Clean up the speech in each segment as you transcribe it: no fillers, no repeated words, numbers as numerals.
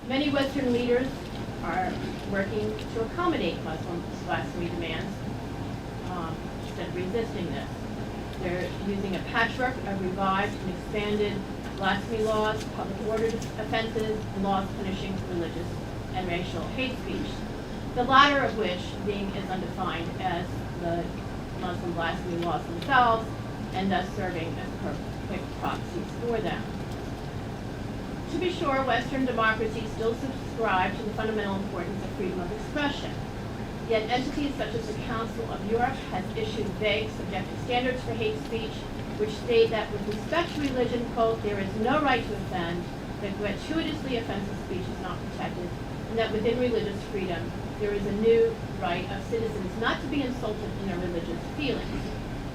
Many Western leaders are working to accommodate Muslim blasphemy demands instead of resisting this. They're using a patchwork of revived and expanded blasphemy laws, public order offenses, and laws punishing religious and racial hate speech. The latter of which being as undefined as the Muslim blasphemy laws themselves, and thus serving as perfect proxies for them. To be sure, Western democracies still subscribe to the fundamental importance of freedom of expression. Yet entities such as the Council of Europe has issued vague, subjective standards for hate speech, which state that with respect to religion, quote, there is no right to offend, that gratuitously offensive speech is not protected, and that within religious freedom, there is a new right of citizens not to be insulted in their religious feelings.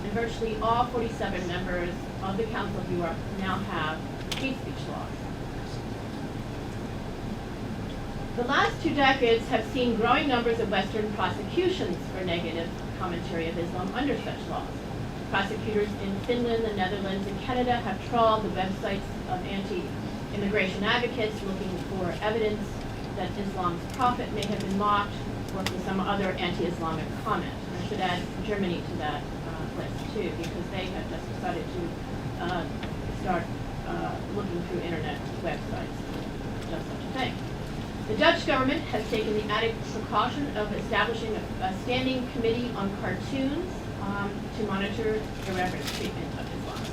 And virtually all 47 members of the Council of Europe now have hate speech laws. The last 2 decades have seen growing numbers of Western prosecutions for negative commentary of Islam under such laws. Prosecutors in Finland, the Netherlands, and Canada have trawled the websites of anti-immigration advocates looking for evidence that Islam's prophet may have been mocked, or for some other anti-Islamic comment. And I should add Germany to that list too, because they have just decided to start looking through internet websites for just such a thing. The Dutch government has taken the added precaution of establishing a standing committee on cartoons to monitor irreverent treatment of Islam.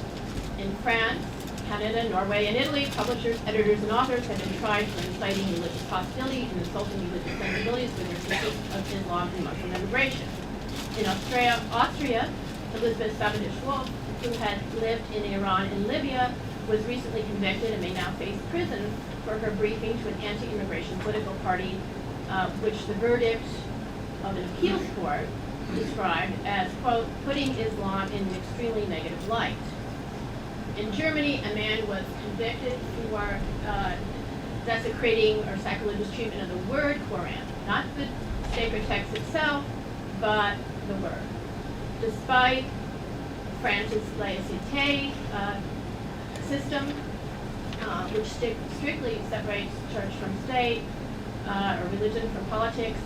In France, Canada, Norway, and Italy, publishers, editors, and authors have been tried for inciting religious hostility and insulting religious sensibilities with their critiques of Islam and Muslim immigration. In Austria, Elizabeth Savage-Wolf, who had lived in Iran and Libya, was recently convicted and may now face prison for her briefing to an anti-immigration political party, which the verdict of an appeals court described as, quote, putting Islam in an extremely negative light. In Germany, a man was convicted for desecrating or sacrilegious treatment of the word Quran, not the sacred text itself, but the word. Despite France's laïcité system, which strictly separates church from state, or religion from politics,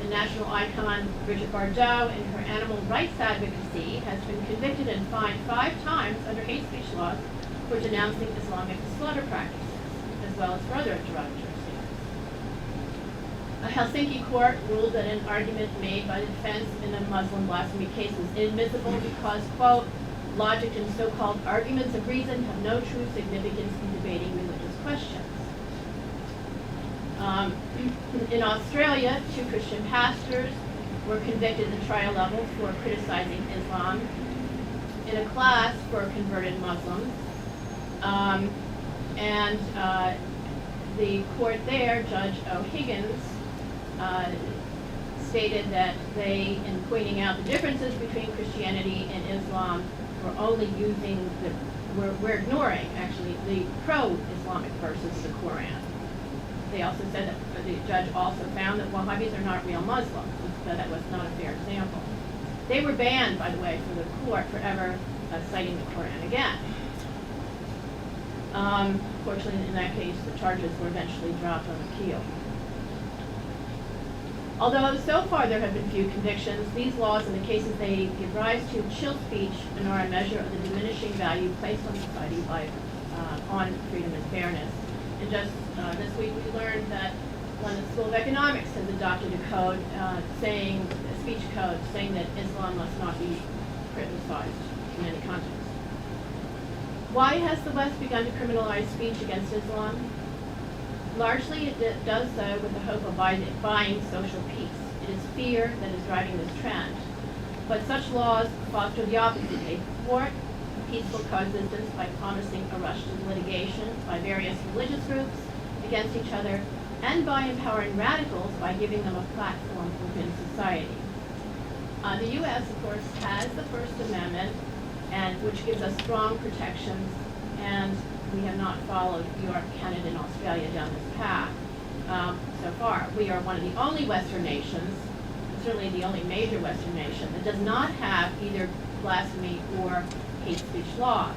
the national icon Brigitte Bardot, in her animal rights advocacy, has been convicted and fined 5 times under hate speech laws for denouncing Islamic slaughter practices, as well as for other derogatory statements. A Helsinki court ruled that an argument made by the defense in a Muslim blasphemy case was inadmissible because, quote, logic and so-called arguments of reason have no true significance in debating religious questions. In Australia, 2 Christian pastors were convicted at the trial level for criticizing Islam in a class for converted Muslims. The court there, Judge O'Higgins, stated that they, in pointing out the differences between Christianity and Islam, were only using we're ignoring, actually, the pro-Islamic verses of the Quran. They also said that the judge also found that Wahhabis are not real Muslims, so that was not a fair example. They were banned, by the way, from the court for ever citing the Quran again. Fortunately, in that case, the charges were eventually dropped on appeal. Although so far there have been few convictions, these laws and the cases they give rise to chill speech and are a measure of the diminishing value placed on society on freedom and fairness. And just this week we learned that London School of Economics has adopted a code a speech code saying that Islam must not be criticized in any context. Why has the West begun to criminalize speech against Islam? Largely it does so with the hope of buying social peace. It is fear that is driving this trend. But such laws foster the opposite. They thwart peaceful coexistence by promising a rush to litigation by various religious groups against each other, and by empowering radicals by giving them a platform within society. The U.S., of course, has the First Amendment, which gives us strong protections, and we have not followed Europe, Canada, and Australia down this path so far. We are one of the only Western nations, certainly the only major Western nation, that does not have either blasphemy or hate speech laws.